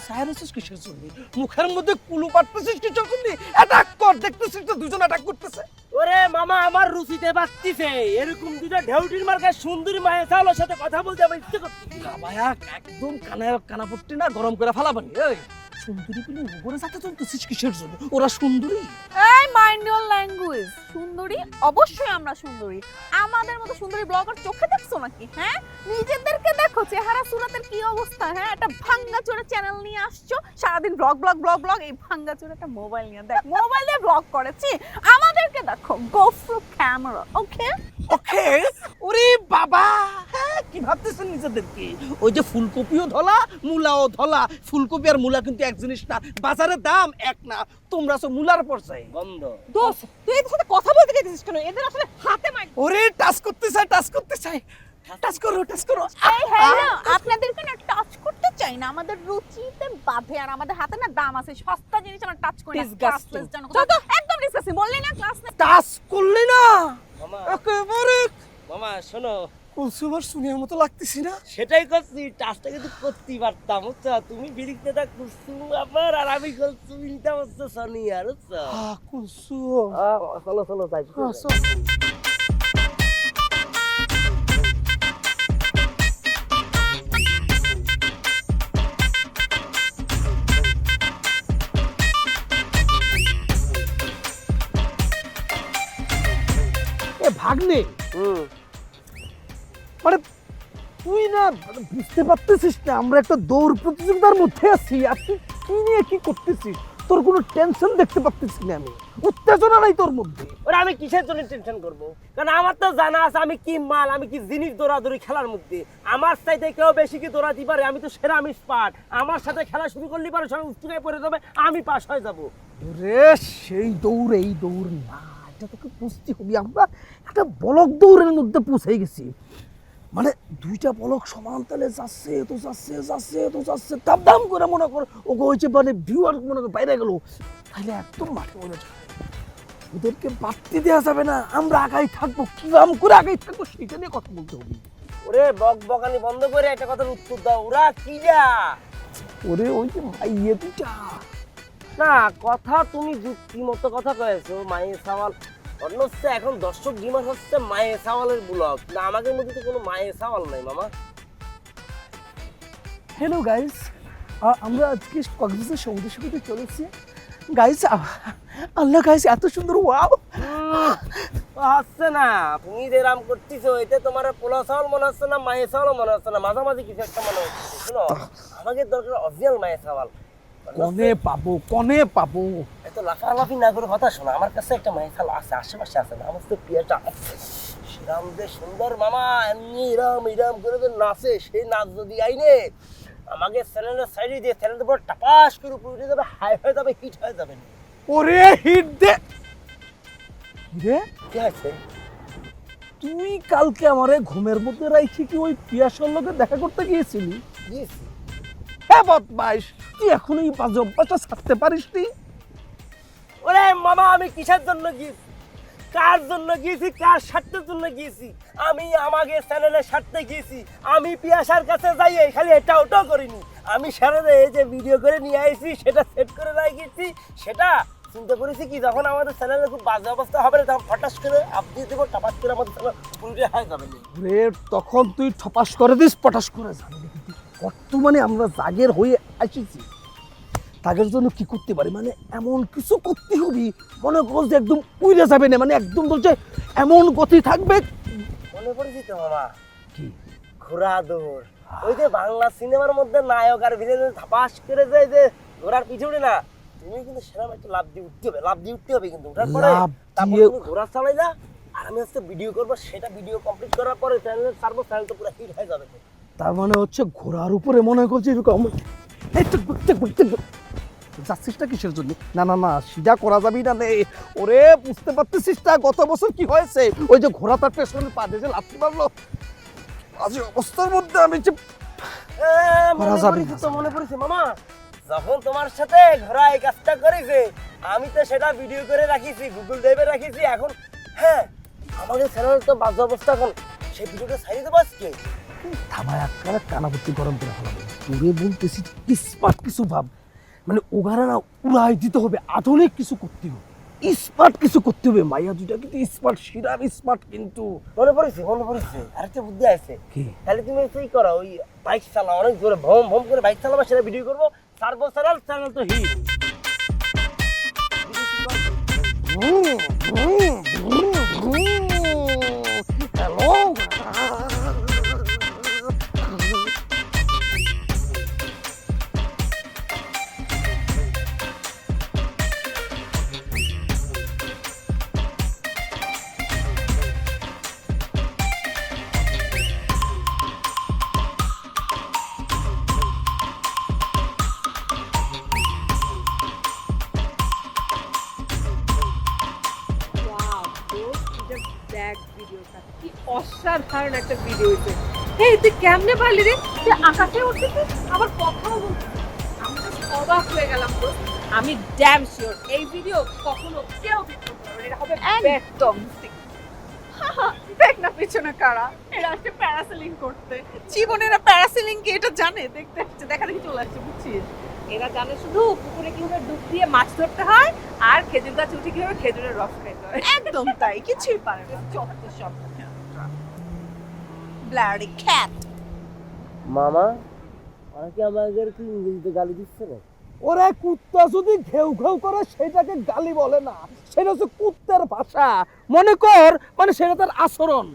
Speaker 1: সাইরাসিস কিসের জন্য? মুখের মধ্যে কুলু পাটতেছিস কিসের জন্য? অ্যাটাক কর, দেখতেছিস তো দুজন অ্যাটাক করতেছে।
Speaker 2: ওরে মামা, আমার রুচিতে বাড়তিছে এরকম দুটো ঢেউটির মার্কা সুন্দরী মায়ের চাওয়ার সাথে কথা বলতে আমার ইচ্ছে করছে।
Speaker 1: না ভাইয়া, একদম কানাপট্টি না গরম করে ফালাবানি। এই সুন্দরী গুলো উপরে যাতে চলতেছিস কিসের জন্য? ওরা সুন্দরী।
Speaker 3: এই মাইন্ড ইওর ল্যাঙ্গুয়েজ। সুন্দরী, অবশ্যই আমরা সুন্দরী। আমাদের মতো সুন্দরী ব্লগার চোখে দেখছো নাকি? হ্যাঁ, নিজেদেরকে দেখো, চেহারা সুরাতের কি অবস্থা। হ্যাঁ, একটা ভাঙ্গাচোরা চ্যানেল নিয়ে আসছো, সারাদিন ব্লগ। এই ভাঙ্গাচোরা একটা মোবাইল নিয়ে দেখ, মোবাইলে ব্লগ করেছি। আমাদেরকে দেখো, গো ফর ক্যামেরা। ওকে
Speaker 1: ওকে। ওরে বাবা, হ্যাঁ কি ভাবতেছেন নিজেদেরকে? ওই যে ফুলকপিও ধলা, মূলাও ধলা। ফুলকপি আর মূলা কিন্তু এক জিনিস না, বাজারের দাম এক না। তোমরা তো মূলার পর্যায়ে
Speaker 2: বন্ধ।
Speaker 5: দোস্ত তুই এদের সাথে কথা বলতে চাইছিস কেন? এদের আসলে হাতে মার।
Speaker 1: ওরে টাচ করতে চাই, টাচ করো।
Speaker 3: এই হ্যালো, আপনাদেরকে না টাচ করতে চাই না, আমাদের রুচিতে বাধে। আর আমাদের হাতে না দাম আছে, সস্তা জিনিস আমরা টাচ করি না।
Speaker 5: Disgusting.
Speaker 3: ক্লাসলেস জানো, একদম ডিসকাস্টিং। বললি না ক্লাসলেস?
Speaker 1: টাচ করলে না
Speaker 2: মামা
Speaker 1: একেবারে
Speaker 2: মামা শোনো,
Speaker 1: কনসিউমার শুনিয়ার মতো লাগতেছি না?
Speaker 2: সেটাই করছি, টাচটা কিন্তু করতেই পারতাম বুঝছো। তুমি বিরিক্তটা করছো আমার, আর আমি করছি ইনটা হচ্ছে সনিয়ার বুঝছো।
Speaker 1: কনসু
Speaker 2: চলো যাই।
Speaker 1: এ ভাগ্নে, মানে তুই না মানে বুঝতে পারতেছিস না আমরা একটা দৌড় প্রতিযোগিতার মধ্যে আছি আর তুই নিয়ে কি করতেছিস? তোর কোনো টেনশন দেখতে পাচ্ছিস না আমি, উত্তেজনা নাই তোর মধ্যে।
Speaker 2: ওরা আমি কিসের জন্য টেনশন করব? কারণ আমার তো জানা আছে আমি কি মাল, আমি কি জিনিস দৌড়াদৌড়ি খেলার মধ্যে। আমার চাইতে কেউ বেশি কি দৌড়াতে পারে? আমি তো সেরা, আমি স্পার্ট। আমার সাথে খেলা শুরু করলে পারে সবাই উচ্চকায় পড়ে যাবে, আমি পাস হয়ে যাব।
Speaker 1: রে সেই দৌড় এই দৌড় না, এটা তোকে বুঝতে হবে। আমরা একটা বলক দৌড়ের মধ্যে পৌঁছে গেছি, মানে দুইটা বলক সমান তালে যাচ্ছে তো যাচ্ছে যাচ্ছে তো যাচ্ছে, দাম দাম করে মনে কর ওকে হয়েছে মানে ভিউয়ার মনে কর বাইরে গেল, তাহলে একদম মাঠে মনে যাবে। ওদেরকে বাড়তি দেওয়া যাবে না, আমরা আগাই থাকবো, কিরম করে আগাই থাকবো সেটা নিয়ে কথা বলতে হবে।
Speaker 2: ওরে বক বকানি বন্ধ করে একটা কথার উত্তর দাও, ওরা কি যা?
Speaker 1: ওরে ওই যে মাইয়ে দুটা
Speaker 2: না কথা তুমি যুক্তি মতো কথা কয়েছো, মায়ের সওয়াল অন্য হচ্ছে। এখন দর্শক ডিমান্ড হচ্ছে মায়ের সওয়ালের ব্লগ, না আমাদের মধ্যে তো কোনো মায়ের সওয়াল নাই মামা।
Speaker 1: হ্যালো গাইস, আমরা আজকে কক্সবাজার সমুদ্র সৈকতে চলেছি গাইস। আল্লাহ গাইস এত সুন্দর, ওয়াও।
Speaker 2: হচ্ছে না তুমি যেরাম করতেছো, এতে তোমার পোলা চাউল মনে হচ্ছে না, মায়ের চাউল মনে হচ্ছে না, মাঝামাঝি কিছু একটা মনে হচ্ছে। শুনো, আমাদের দরকার অরিজিনাল মায়ের চাওয়াল।
Speaker 1: কনে পাবো
Speaker 2: এত লাফালাফি না করে কথা শোনো, আমার কাছে একটা মায়ের চাল আছে, আশেপাশে আছে না, আমার তো প্রিয়টা আছে সেরাম যে সুন্দর মামা, এমনি ইরাম ইরাম করে যে নাচে, সেই নাচ যদি আইনে আমাকে চ্যানেলের সাইডে দিয়ে চ্যানেলের উপর টাপাস করে উপরে উঠে যাবে, হাই হয়ে যাবে, হিট হয়ে যাবে।
Speaker 1: ওরে হিট দে রে।
Speaker 2: কি আছে?
Speaker 1: তুই কালকে আমারে ঘুমের মধ্যে রাইছি কি ওই পিয়াসের লোকে দেখা করতে গিয়েছিলি?
Speaker 2: গিয়েছি।
Speaker 1: হ্যাঁ বদমাইশ, তুই এখন এই বাজে অভ্যাসটা ছাড়তে পারিস নি?
Speaker 2: ওরে মামা আমি কিসের জন্য গিয়েছি, কার জন্য গিয়েছি, কার স্বার্থের জন্য গিয়েছি? আমি আমাকে চ্যানেলের স্বার্থে গিয়েছি। আমি পিয়াসার কাছে যাই খালি এটা ওটাও করিনি, আমি সারাদিন এই যে ভিডিও করে নিয়ে আইছি সেটা সেট করে রাখিয়েছি। সেটা চিন্তা করেছি কি যখন আমাদের চ্যানেলে খুব বাজে অবস্থা হবে না তখন ফটাস করে আপ দিয়ে দেবো, টাপাস করে আমাদের চ্যানেল পুরোটাই হয়ে যাবে না।
Speaker 1: রে তখন তুই ঠপাস করে দিস, পটাস করে যাবে। বর্তমানে আমরা জাগের হয়ে আসিছি, তাদের জন্য কি করতে পারি, মানে এমন কিছু করতে হবে মনে করো যে একদম উড়ে যাবে না, মানে একদম বলছে এমন গতি থাকবে।
Speaker 2: মনে পড়েছি তো মামা,
Speaker 1: কি
Speaker 2: ঘোড়া দৌড়, ওই যে বাংলা সিনেমার মধ্যে নায়ক আর ভিলেন ধাপাস করে যায় যে ঘোড়ার পিছনে না, তুমি কিন্তু সেরকম একটা লাভ দিয়ে উঠতে হবে, লাভ দিয়ে উঠতে হবে কিন্তু উঠার পরে
Speaker 1: লাফ
Speaker 2: তারপর
Speaker 1: দিয়ে-
Speaker 2: তুমি ঘোড়া চালাইলা আর আমি হচ্ছে ভিডিও করবো, সেটা ভিডিও কমপ্লিট করার পরে চ্যানেলে ছাড়বো, চ্যানেল তো পুরো হিট হয়ে যাবে।
Speaker 1: তার মানে হচ্ছে ঘোড়ার উপরে মনে করছে এরকম যাচ্ছিস না কিসের জন্য? না না না সিধা করা যাবি না রে। ওরে বুঝতে পারতেছিস না গত বছর কি হয়েছে? ওই যে ঘোড়া তার পেছনে পা দিয়ে যে লাথি মারলো, আজ অবস্থার মধ্যে আমি যে
Speaker 2: মনে
Speaker 1: করা যাবে
Speaker 2: পড়েছে
Speaker 1: না।
Speaker 2: তো, মনে পড়েছে মামা, যখন তোমার সাথে ঘোড়া এই কাজটা করেছে আমি তো সেটা ভিডিও করে রাখিছি, গুগল ড্রাইভে রাখিছি। এখন হ্যাঁ আমাদের চ্যানেল তো বাজে অবস্থা, এখন সেই ভিডিওটা ছাড়িয়ে দেবো আজকে।
Speaker 1: থামায় আটকারে কানাপত্তি গরম করে ফেলাবো। তোরে বলতেছি স্মার্ট কিছু ভাব, মানে ওগারা না উড়াই দিতে হবে, আধুনিক কিছু করতে হবে, স্মার্ট কিছু করতে হবে। মাইয়া দুইটা কিন্তু স্মার্ট, শিরাম স্মার্ট কিন্তু।
Speaker 2: মনে পড়েছে, মনে পড়েছে, আরেকটা বুদ্ধি আছে।
Speaker 1: কি?
Speaker 2: তাহলে তুমি সেই করো, ওই বাইক চালাও অনেক জোরে, ভম ভম করে বাইক চালাবো, সেটা ভিডিও করবো, সার্বো চ্যানেল, চ্যানেল তো হিট।
Speaker 1: হ্যালো
Speaker 5: কি অসাধারণ একটা ভিডিও হয়েছে। এই তুই কেমনে পারলি রে? তুই আকাশে উঠতেছিস আবার কথাও বলছিস, আমি তো অবাক হয়ে গেলাম। তো আমি ড্যাম শিওর এই ভিডিও কখনো কেউ দেখতে পারবে না, এটা হবে
Speaker 3: একদম দেখ না পিছনে কারা, এরা আসছে প্যারাসেলিং করতে। জীবনেরা প্যারাসেলিং কি এটা জানে? দেখতে আসছে, দেখা দেখি চলে আসছে, বুঝছিস?
Speaker 5: এরা জানে শুধু পুকুরে কিভাবে ডুব দিয়ে মাছ ধরতে হয় আর খেজুর গাছ উঠে কিভাবে খেজুরের রস খাইতে হয়।
Speaker 3: একদম তাই, কিছুই পারে না, যত সব ব্লাডি ক্যাট।
Speaker 2: মামা অনেকে আমাদের কি ইংরেজিতে গালি দিচ্ছে না?
Speaker 1: ওরে কুত্তা যদি ঘেউ ঘেউ করে সেটাকে গালি বলে না, সেটা হচ্ছে কুত্তার ভাষা। মনে কর মানে সেটা তার আচরণ।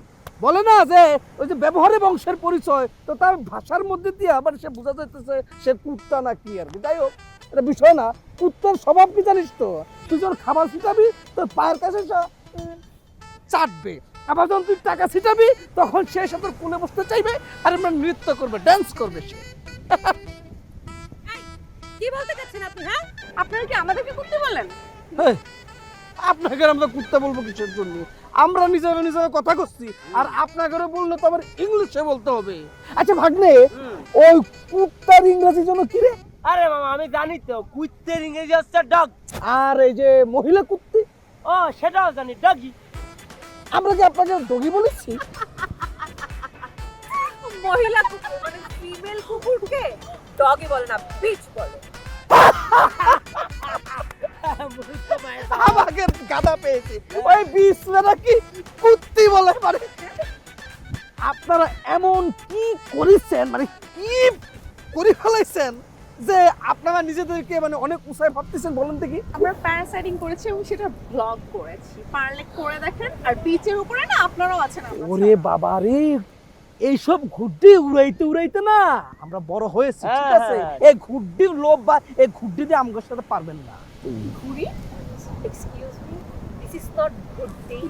Speaker 1: বলে না যে ওই যে ব্যবহারে বংশের পরিচয়, তো তার ভাষার মধ্যে দিয়ে আবার সে বোঝা যাইতেছে সে কুত্তা না কি আর কি। যাই হোক, এটা বিষয় না। কুত্তার স্বভাব কি জানিস তো, তুই যখন খাবার ছিটাবি তোর পায়ের কাছে চাটবে, আবার যখন তুই টাকা ছিটাবি তখন সে এসে তোর কোলে বসতে চাইবে আর আমরা নৃত্য করবে, ডান্স করবে সে।
Speaker 5: কি বলতে চাচ্ছেন আপনি? হ্যাঁ, আপনারা কি আমাদেরকে করতে বলেন?
Speaker 1: হেই, আপনাকে আমরা কুত্তা বলবো কিসের জন্য? আমরা নিজেরা নিজেরা কথা করছি, আর আপনাকে বললে তো আবার ইংলিশে বলতে হবে। আচ্ছা ভাগ্নে, ওই কুত্তার ইংরেজি জন্য কি রে?
Speaker 2: আরে মামা আমি জানি তো, কুত্তের ইংরেজি হচ্ছে ডগ।
Speaker 1: আর এই যে মহিলা কুত্তি,
Speaker 2: ও সেটাও জানি, ডগি।
Speaker 1: আমরা কি আপনাকে ডগি বলেছি?
Speaker 5: মহিলা কুকুর মানে ফিমেল কুকুরকে ডগি বলে না, বিচ বলে।
Speaker 1: আমাকে গাদা পেয়েছি, ওই বিছনা কি কুত্তি বলে? মানে আপনারা এমন কি করেছেন, মানে কি করে ফেলাইছেন যে আপনারা নিজেদেরকে মানে অনেক উঁচায় ভাবতেছেন? বলেন দেখি।
Speaker 3: আমরা প্যারাসাইটিং করেছি এবং সেটা ব্লগ করেছি, পারলে করে দেখেন। আর বিচের উপরে না আপনারাও আছেন।
Speaker 1: ওরে বাবা রে, এইসব ঘুড্ডি উড়াইতে উড়াইতে না আমরা বড় হয়েছি, ঠিক আছে? এই ঘুড্ডির লোভ বা এই ঘুড্ডি দিয়ে আমগোর সাথে পারবেন না।
Speaker 3: ঘুরি
Speaker 5: excuse me, this is not good thing,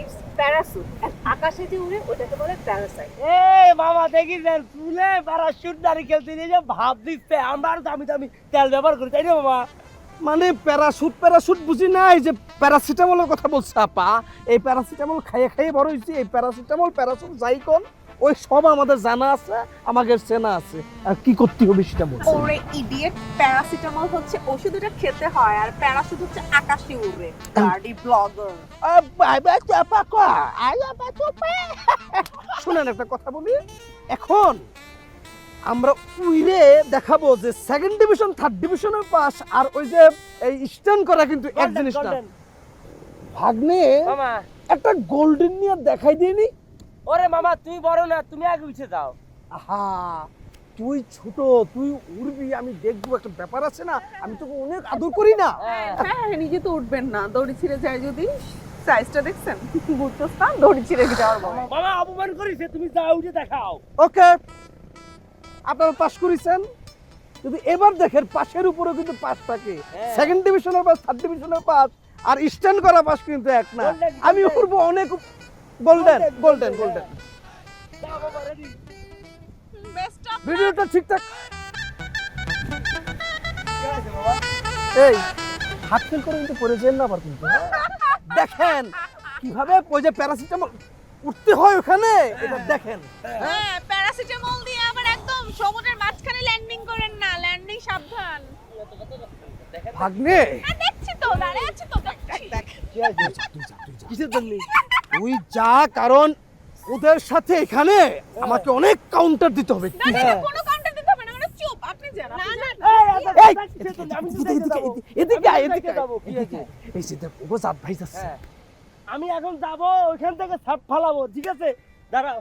Speaker 5: it's parachute. আকাশে যে উড়ে ওটাকে বলে প্যারাসাইট।
Speaker 2: এই মামা দেখিছেন ফুলে প্যারাশুট দাঁড়ি খেলতে নিয়ে যে ভাব দিচ্ছে আমরা আর দামি দামি তেল ব্যবহার করি, তাই না মামা?
Speaker 1: মানে প্যারাশুট প্যারাশুট বুঝি নাই, যে প্যারাসিটামলের কথা বলছে আপা। এই প্যারাসিটামল খাইয়ে খাইয়ে বড় হয়েছি। এই প্যারাসিটামল প্যারাশুট যাই কোন ওই সব আমাদের জানা আছে, আমাদের চেনা আছে। আর কি করতে হবে সেটা বলছে।
Speaker 3: ওরে ইডিয়েট, প্যারাসিটামল হচ্ছে ওষুধ, এটা খেতে হয়। আর প্যারাশুট হচ্ছে আকাশে উড়ে। গার্ডি ব্লগার।
Speaker 1: শুনেন একটা কথা বলি, এখন আমরা উইরে দেখাবো যে সেকেন্ড ডিভিশন থার্ড ডিভিশনের পাস আর ওই যে এই স্ট্যান্ড করা কিন্তু এক জিনিস না। ভাগ্নে
Speaker 2: মামা
Speaker 1: একটা গোল্ডেন নিয়ে দেখাই দিইনি?
Speaker 2: ওরে মামা তুমি বড় না, তুমি আগে উঠে যাও।
Speaker 1: আহা, তুই ছোট, তুই উড়বি, আমি দেখবো, একটা ব্যাপার আছে না? আমি তোকে অনেক আদর করি না?
Speaker 3: হ্যাঁ, নিজে তো উঠবেন না, দড়ি ছিঁড়ে যায় যদি। সাইজটা দেখছেন, বুঝছস না? দড়ি ছিঁড়ে যাওয়ার ভয়।
Speaker 2: মামা অপমান করিছে, তুমি যাও উঠে দেখাও।
Speaker 1: ওকে, আপনারা পাস করেছেন, যদি এবার দেখেন পাশের উপরেও কিন্তু পাস থাকে। সেকেন্ড ডিভিশনের পাস, থার্ড ডিভিশনের পাস আর স্ট্যান্ড করা পাস কিন্তু এক না। আমি উড়বো অনেক গোল্ডেন গোল্ডেন গোল্ডেন।
Speaker 2: যাও বাবা, রেডি।
Speaker 3: Best of.
Speaker 1: ভিডিওটা ঠিকঠাক। এই হাত ফেল করে কিন্তু পড়ে যান না আবার কিন্তু। দেখেন কিভাবে ওই যে প্যারাসিটামল উঠতে হয় ওখানে, এটা দেখেন।
Speaker 3: হ্যাঁ, প্যারাসিটামল দিয়ে আবার একদম সমুদ্রের মাঝখানে ল্যান্ডিং করেন না, ল্যান্ডিং সাবধান।
Speaker 1: ভাগ্নে
Speaker 3: দেখছি তো, দাঁড়িয়ে আছি তো, দেখছি।
Speaker 1: কিসের জন্য তুই যা, কারণ ওদের সাথে এখানে আমাকে অনেক কাউন্টার দিতে হবে।
Speaker 3: না, না, কোনো কাউন্টার দিতে হবে না, মানে চুপ, আপনি যান। না, না,
Speaker 1: এই, এদিকে আয়, এদিকে
Speaker 2: যাবো,
Speaker 1: আয়,
Speaker 2: কি
Speaker 1: এদিকে
Speaker 2: আছে?
Speaker 1: আয়। এই যে দেখ, ও জাত ভাই যাচ্ছে।
Speaker 2: হ্যাঁ, আমি এখন যাব ওইখান থেকে ছাপ ফালাবো, ঠিক আছে? দাঁড়াও।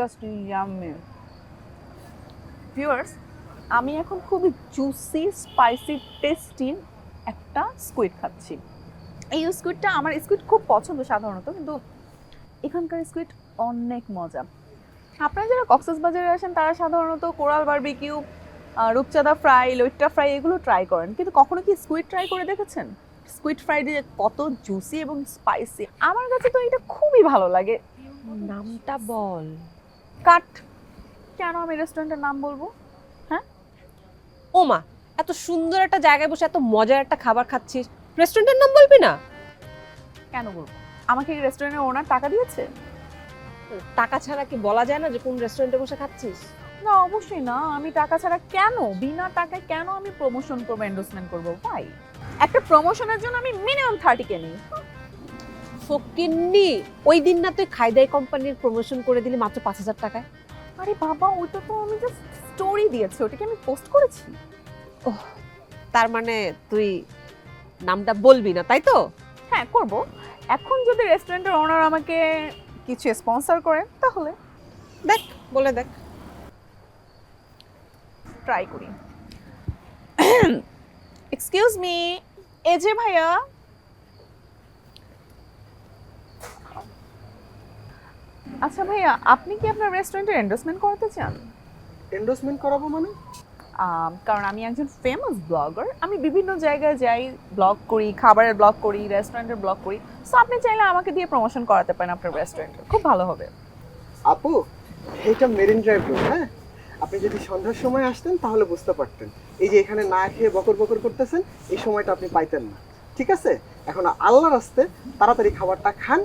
Speaker 3: Just yummy. ভিউয়ার্স, আমি এখন খুবই জুসি, স্পাইসি, টেস্টি একটা স্কুইড খাচ্ছি। এই স্কুইডটা, আমার স্কুইড খুব পছন্দ সাধারণত, কিন্তু এখানকার স্কুইড অনেক মজা। আপনারা যারা কক্সবাজারে আসেন তারা সাধারণত কোরাল বারবিকিউ, রূপচাঁদা ফ্রাই, লইট্টা ফ্রাই এগুলো ট্রাই করেন, কিন্তু কখনো কি স্কুইড ট্রাই করে দেখেছেন? স্কুইড ফ্রাই দিয়ে কত জুসি এবং স্পাইসি, আমার কাছে তো এটা খুবই ভালো লাগে।
Speaker 5: নামটা বল।
Speaker 3: কাট। কেন আমি রেস্টুরেন্টের নাম বলবো? হ্যাঁ,
Speaker 5: ওমা, এত সুন্দর একটা জায়গায় বসে এত মজার একটা খাবার খাচ্ছিস, রেস্টুরেন্টের নাম বলবি না?
Speaker 3: কেন বলবো? আমাকে এই রেস্টুরেন্টের ওনার টাকা দিয়েছে।
Speaker 5: টাকা ছাড়া কি বলা যায় না যে কোন রেস্টুরেন্টে বসে খাচ্ছিস?
Speaker 3: না, অবশ্যই না। আমি টাকা ছাড়া কেন, বিনা টাকায় কেন আমি প্রমোশন করবো, এন্ডোর্সমেন্ট করবো? ভাই, একটা প্রমোশনের জন্য আমি মিনিমাম 30K নিই।
Speaker 5: ফকিন্নি, ওই দিন না তুই খাইদাই কোম্পানির প্রমোশন করে দিলি মাত্র 5,000 টাকায়?
Speaker 3: আরে বাবা, ওইটা তো আমি জাস্ট স্টোরি দিয়েছি, ওটাকে আমি পোস্ট করেছি।
Speaker 5: তার মানে তুই নামটা বলবি না, তাই তো?
Speaker 3: হ্যাঁ করব, এখন যদি রেস্টুরেন্টের ওনার আমাকে কিছু স্পন্সর করেন তাহলে
Speaker 5: দেখ, বলে দেখ।
Speaker 3: ট্রাই করি। এক্সকিউজ মি, এজে ভাইয়া, আচ্ছা ভাইয়া, আপনি কি আপনার রেস্টুরেন্টের এন্ডোর্সমেন্ট করাতে চান?
Speaker 1: এন্ডোর্সমেন্ট করাবো মানে?
Speaker 3: কারণ আমি একজন ফেমাস ব্লগার, আমি বিভিন্ন জায়গায় যাই, ব্লগ করি, খাবারের ব্লগ করি, রেস্টুরেন্টের ব্লগ করি। সো আপনি চাইলে আমাকে দিয়ে প্রমোশন করাতে পারেন আপনার রেস্টুরেন্টে, খুব ভালো হবে।
Speaker 1: আপু, এটা মেরিন ড্রাইভ রোড, হ্যাঁ? আপনি যদি সন্ধ্যার সময় আসতেন তাহলে বুঝতে পারতেন। এই যে এখানে না খেয়ে বকর বকর করতেছেন, এই সময়টা আপনি পাইতেন না। ঠিক আছে, এখন আল্লাহর রাস্তে তাড়াতাড়ি খাবারটা খান,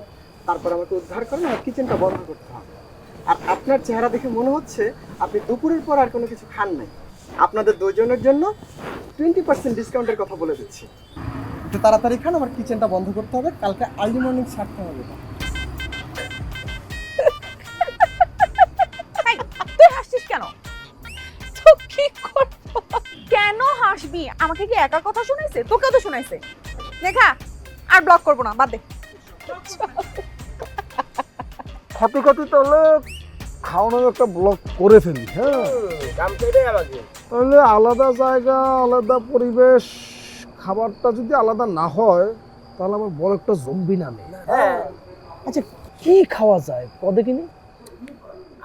Speaker 1: তারপর আমাকে উদ্ধার করেন, আর কিচেনটা বন্ধ করতে হবে। আর আপনার চেহারা দেখে মনে হচ্ছে আপনি দুপুরের পর আর কোনো কিছু খান নাই। আপনাদের দুজনের জন্য 20% ডিসকাউন্টের কথা বলে দিচ্ছি। একটু তাড়াতাড়ি খান, আমার কিচেনটা বন্ধ করতে হবে, কালকে আর্লি মর্নিং ছাড়তে হবে।
Speaker 3: তুই হাসছিস কেন?
Speaker 5: তো কি করব?
Speaker 3: কেন হাসবি? আমাকে কি একা কথা শোনাইছে? তোকেও তো শোনাইছে। দেখা, আর ব্লগ করবো না, বাদ দে।
Speaker 4: খাতে খাতে তাহলে খাওয়ানোর একটা ব্লগ করে ফেলি। হ্যাঁ, তাহলে আলাদা জায়গা, আলাদা পরিবেশ, খাবারটা যদি আলাদা না হয় তাহলে আমার বড় একটা জম্বি নামে। আচ্ছা, কি খাওয়া যায় কদে কিনি?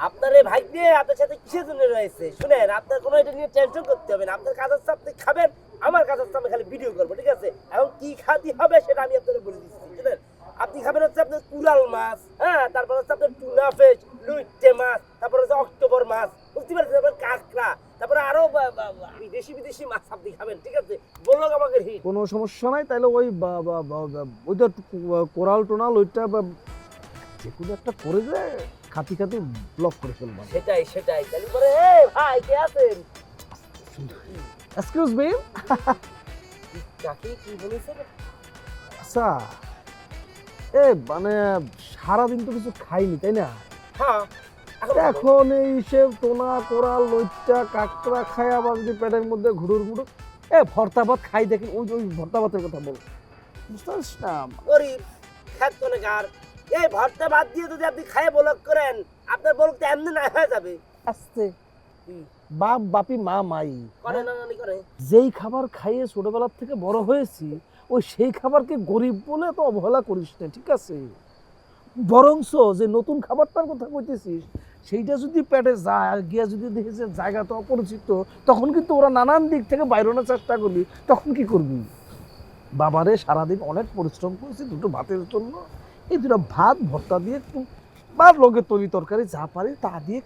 Speaker 2: আপনার এই ভাই দিয়ে আপনার সাথে কিসের জন্য রয়েছে শুনেন, আপনার কোনো এটা নিয়ে টেনশন করতে হবে না। আপনার কাজ হচ্ছে আপনি খাবেন, আমার কাজ হচ্ছে আমি খালি ভিডিও করবো, ঠিক আছে? এখন কি খাতি হবে সেটা আমি আপনাকে বলে দিচ্ছি, শুনেন। আপনি খাবেন হচ্ছে আপনার কুরাল মাছ, হ্যাঁ, তারপর হচ্ছে আপনার টুনা ফিশ, লুইটে মাছ, তারপর হচ্ছে অক্টোবর মাছ, বুঝতে পারছেন? তারপর কাঁকড়া, তারপরে আরো বিদেশি মাছ আপনি খাবেন, ঠিক আছে? বললো আমাকে হিট।
Speaker 4: কোনো সমস্যা নাই, তাহলে ওই ওইটা কোরাল টোনাল ওইটা যে কোনো একটা করে যে খাতি খাতি ব্লক করে ফেলবো।
Speaker 2: সেটাই তাহলে পরে ভাই কে আছেন?
Speaker 4: এক্সকিউজ মি,
Speaker 2: কাকে কি বলেছেন?
Speaker 4: আচ্ছা, এ মানে সারাদিন তো কিছু খাইনি, তাই না?
Speaker 2: হ্যাঁ,
Speaker 4: এখন এই সে টোনা কোরাল লইট্টা কাঁকড়া খাই, আবার যদি পেটের মধ্যে ঘুরুর ঘুরুর ভর্তা ভাত খাই, দেখেন ওই ওই ভর্তা ভাতের কথা বল, বুঝতে পারছিস না?
Speaker 2: গরিব খাদ্যনেগার, এই ভর্তা বাদ দিয়ে যদি আপনি খায় ব্লগ করেন, আপনার ব্লগ তো এমনি না হয়ে যাবে।
Speaker 4: আস্তে বাপ বাপি মা মাই
Speaker 2: করে না করে
Speaker 4: যেই খাবার খাইয়ে ছোটবেলার থেকে বড় হয়েছি, ওই সেই খাবারকে গরিব বলে তো অবহেলা করিস না, ঠিক আছে? বরংস যে নতুন খাবারটার কথা কইতেছিস, সেইটা যদি পেটে যায় আর গিয়া যদি দেখি যে জায়গাটা অপরিচিত, তখন কিন্তু ওরা নানান দিক থেকে বাইরানোর চেষ্টা করবি, তখন কি করবি? বাবারে সারাদিন অনেক পরিশ্রম করেছি দুটো ভাতের জন্য, এই দুটো ভাত ভর্তা দিয়ে বা লোকের তরি তরকারি যা পারি তা দিয়ে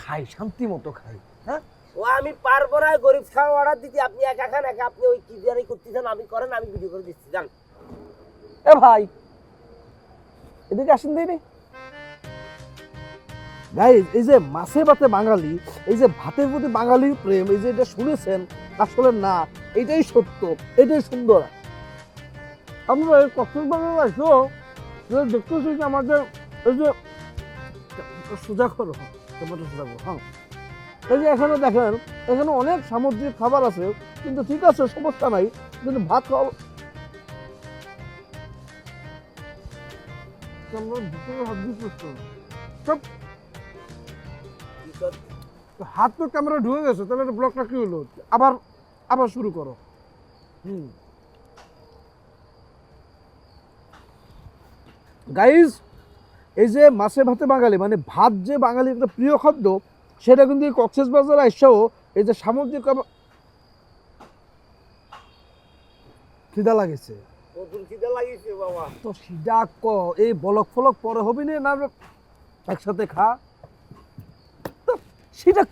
Speaker 4: খাই, শান্তি মতো খাই। হ্যাঁ,
Speaker 2: ও আমি পারবো না গরিব খাওয়া অর্ডার দিতে, আপনি একা খান, একা আপনি ওই কি জানি করতেছেন, আমি করেন, আমি ভিডিও করে দিচ্ছি, জান।
Speaker 4: এ ভাই, এদিকে আসেন দিই। গাইস, এই যে মাছে ভাতে বাঙালি, এই যে ভাতের প্রতি বাঙালির প্রেম, এই যে এটা শুনেছেন, আসলে না, এটাই সত্য, এটাই সুন্দর। আমরা কক্সবাজার আসো, দেখতেছি যে আমাদের এই যে সোজা করো, সোজা করো, হ্যাঁ, এই যে এখানে দেখেন, এখানে অনেক সামুদ্রিক খাবার আছে, কিন্তু ঠিক আছে, সমস্যা নাই, কিন্তু ভাত খাওয়া হাত তো ক্যামেরা ঢুকে গেছে, তাহলে ব্লগটা কি হলো? আবার শুরু করো। গাইজ, এই যে মাছে ভাতে বাঙালি, মানে ভাত যে বাঙালির একটা প্রিয় খাদ্য, সেটা কিন্তু এই কক্সবাজার আইসাও এই যে সামুদ্রিক খিদা লাগেছে
Speaker 2: বাবা
Speaker 4: তো সিধা ক, এই বলক ফলক পরে হবি না, একসাথে খা। সেটা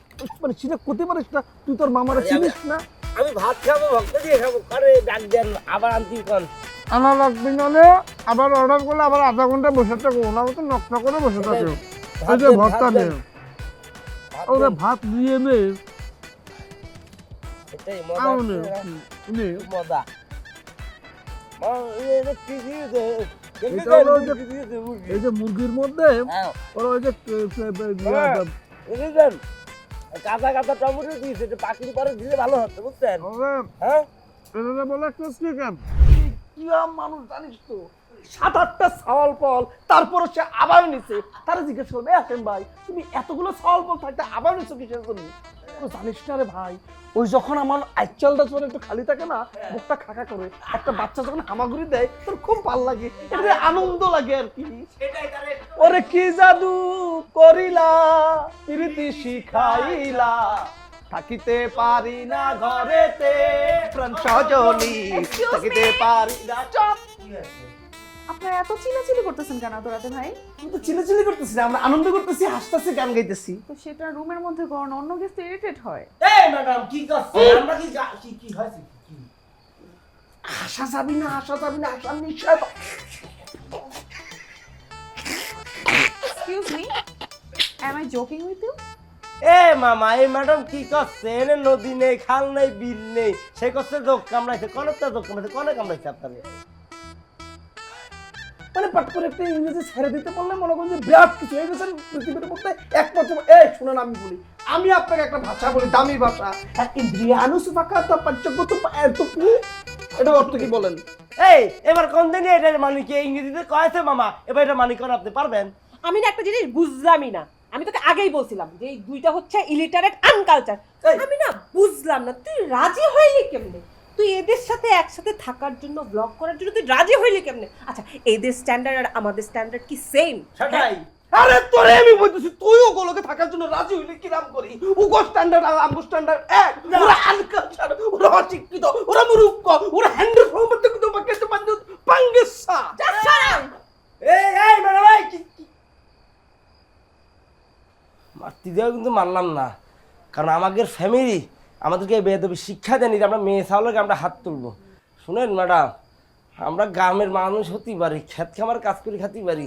Speaker 4: মানে সেটা করতে পারিস না, তুই তোর মামারা চিনিস না?
Speaker 2: আমি ভাত খাবো, ভক্ত দিয়ে খাবো, করে ডাক দেন আবার আনতি কোন
Speaker 4: আমার লাগবে না, আবার অর্ডার করলে আবার আধা ঘন্টা বসে থাকবো, ওনার মতো নকশা করে বসে থাকো। ওই যে ভর্তা নে, ওরা ভাত দিয়ে নে,
Speaker 2: এটাই
Speaker 4: আও
Speaker 2: মজা
Speaker 4: নে, নে।
Speaker 2: মজা
Speaker 4: এটা হলো ওই যে- এই যে মুরগির মধ্যে ওরা ওই যে
Speaker 2: কাঁচা কাঁচা টমেটো দিয়েছে, এটা পাখির পরে দিলে ভালো হতো, বুঝছেন? হ্যাঁ
Speaker 4: এটা বলে চিকেন।
Speaker 1: কি মানুষ জানিস তো, 7-8টা ছাওয়াল ফল, তারপরে সে আবার নিছে। তারা জিজ্ঞেস করবে আসেন ভাই তুমি এতগুলো ছাওয়াল ফল থাকতে আবার নিছো কিসের জন্য? জানিস না রে ভাই, ওই যখন আমার আইচালটা যখন একটু খালি থাকে না, মুখটা খাকা করে, একটা বাচ্চা যখন হামাগুড়ি দেয় তোর খুব ভালো লাগে, এটা আনন্দ লাগে আর কি। ওরে কি জাদু করিলা প্রীতি শিখাইলা, থাকিতে পারি না ঘরেতে প্রাণ সজনী, থাকিতে পারি না। চুপ!
Speaker 3: আপনারা এত চিল্লাচিল্লি করতেছেন কেন এত রাতে ভাই?
Speaker 1: আমি তো চিল্লাচিল্লি করতেছি না, আমরা আনন্দ করতেছি, হাসতেছি, গান গাইতেছি।
Speaker 3: তো সেটা রুমের মধ্যে করুন, অন্য গেস্ট ইরিটেট হয়।
Speaker 2: এই ম্যাডাম কি করছেন? আমরা কি কি হয়েছে কি?
Speaker 1: হাসা যাবি না, হাসা যাবি না, হাসার নিষেধ।
Speaker 3: Excuse me, am I joking with you?
Speaker 2: এ মামা, এই ম্যাডাম কি করছে? এনে নদী নেই, খাল নেই, বিল নেই, সে করছে যোগ কামড়াইছে, কনেকটা যোগ কামড়াইছে, কনে কামড়াইছে আপনারে?
Speaker 1: মানে পাট করে একটা ইংরেজি ছেড়ে দিতে পারলে মনে করেন যে বিরাট কিছু হয়ে গেছেন পৃথিবীর মধ্যে একমাত্র। এই শুনুন আমি বলি, আমি আপনাকে একটা ভাষা বলি, দামি ভাষা, ইন্দ্রিয়ানুসুপাকাত পাঞ্চগত এতটুকু, এটা অর্থ কি বলেন?
Speaker 2: এই এবার কোন দিনই এটার মানে কি ইংরেজিতে কয়েছে মামা, এবার এটা মানে কোন আপনি পারবেন?
Speaker 5: আমি না একটা জিনিস বুঝলামই না, আমি তোকে আগেই বলছিলাম যে এই দুইটা হচ্ছে ইলিটারেট আনকালচার। আমি না বুঝলাম না তুই রাজি হইলি কেমনে, তুই এদের সাথে একসাথে থাকার জন্য ব্লগ করার জন্য তুই রাজি হইলি কেমনে? আচ্ছা এদের স্ট্যান্ডার্ড আর আমাদের স্ট্যান্ডার্ড কি সেম?
Speaker 2: সেটাই।
Speaker 1: আরে তোরে আমি বলতেছি, তুইও গোলকে থাকার জন্য রাজি হইলি কিরাম করি? উগো স্ট্যান্ডার্ড আর আমগো স্ট্যান্ডার্ড এক, ওরা আনকালচার, ওরা অশিক্ষিত, ওরা মূর্খ, ওরা হ্যান্ডেল ফর্মেট থেকে তো বাকি পাঙ্গেসা।
Speaker 2: এই ম্যাডাম, এই মারতে দেওয়া কিন্তু মানলাম না, কারণ আমাদের ফ্যামিলি আমাদেরকে এই বেয়াদবি শিক্ষা দেয়নি যে আমরা মেয়ে ছাওয়ালকে আমরা হাত তুলবো। শুনেন ম্যাডাম, আমরা গ্রামের মানুষ হতে পারি, খেত খামার কাজ করে খাতে পারি,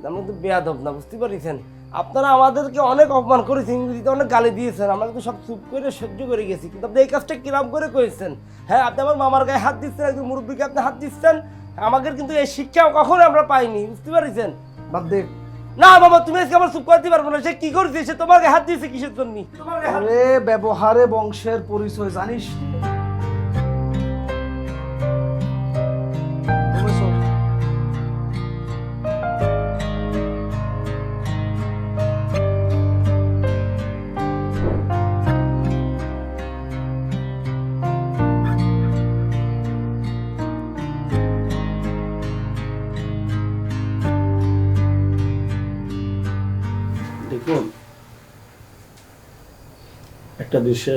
Speaker 2: আমরা কিন্তু বেয়াদব না, বুঝতে পারিছেন? আপনারা আমাদেরকে অনেক অপমান করেছেন, ইংরেজিতে অনেক গালি দিয়েছেন, আমরা কিন্তু সব চুপ করে সহ্য করে গেছি, কিন্তু আপনি এই কাজটা কিরাম করে করেছেন? হ্যাঁ, আপনি আমার মামার গায়ে হাত দিচ্ছেন, একজন মুরব্বীকে আপনি হাত দিচ্ছেন, আমাদের কিন্তু এই শিক্ষা কখনো আমরা পাইনি, বুঝতে পারিছেন?
Speaker 1: বাদ দে।
Speaker 2: না বাবা, তুমি আজকে আমার চুপ করতে পারবো না, সে কি করেছে, সে তোমার গায়ে হাত দিয়েছে কিসের জন্য?
Speaker 1: আরে ব্যবহারে বংশের পরিচয় জানিস?
Speaker 6: দেখুন, একটা দেশে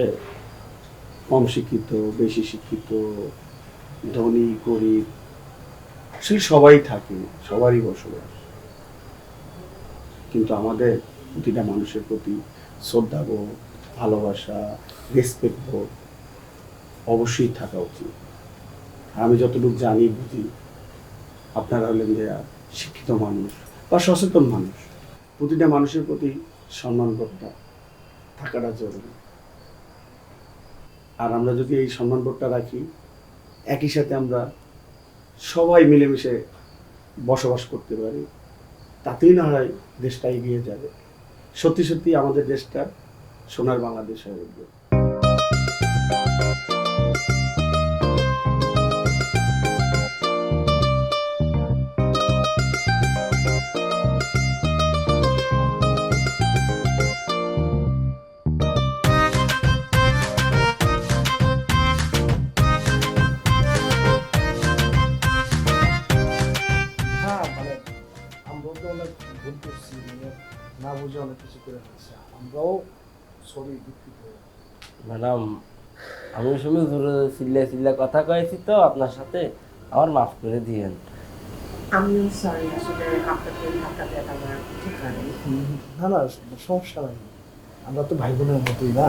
Speaker 6: কম শিক্ষিত, বেশি শিক্ষিত, ধনী গরিব সেই সবাই থাকে, সবারই বসবাস, কিন্তু আমাদের প্রতিটা মানুষের প্রতি শ্রদ্ধাবোধ, ভালোবাসা, রেসপেক্ট বোধ অবশ্যই থাকা উচিত। আমি যতটুকু জানি বুঝি, আপনারা হলেন যে শিক্ষিত মানুষ বা সচেতন মানুষ, প্রতিটা মানুষের প্রতি সম্মানবোধটা থাকাটা জরুরি। আর আমরা যদি এই সম্মানবোধটা রাখি, একই সাথে আমরা সবাই মিলেমিশে বসবাস করতে পারি, তাতেই না হয় দেশটা এগিয়ে যাবে। সত্যি সত্যি আমাদের দেশটা সোনার বাংলাদেশ হয়ে উঠবে।
Speaker 4: আমরাও তো অনেক ভুল করছি, না বুঝে অনেক কিছু করে ফেলছি, আমরাও সরি, দুঃখিত।
Speaker 2: ম্যাডাম, আমি শুধু দূরে চিল্লা কথা কয়েছি তো আপনার সাথে, আমার মাফ করে দিয়েন।
Speaker 5: আমিও সরি, আসলে আপনাকে ধাক্কা দেওয়াটা আমার ঠিক হয়নি।
Speaker 4: না না, সমস্যা নাই, আমরা তো ভাই বোনের মতোই না।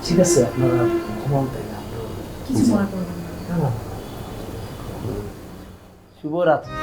Speaker 4: ঠিক আছে, আপনারা ঘুমান, তাই না?
Speaker 3: কিছু মনে করবেন না।
Speaker 4: না না,
Speaker 2: শুভরাত্রি।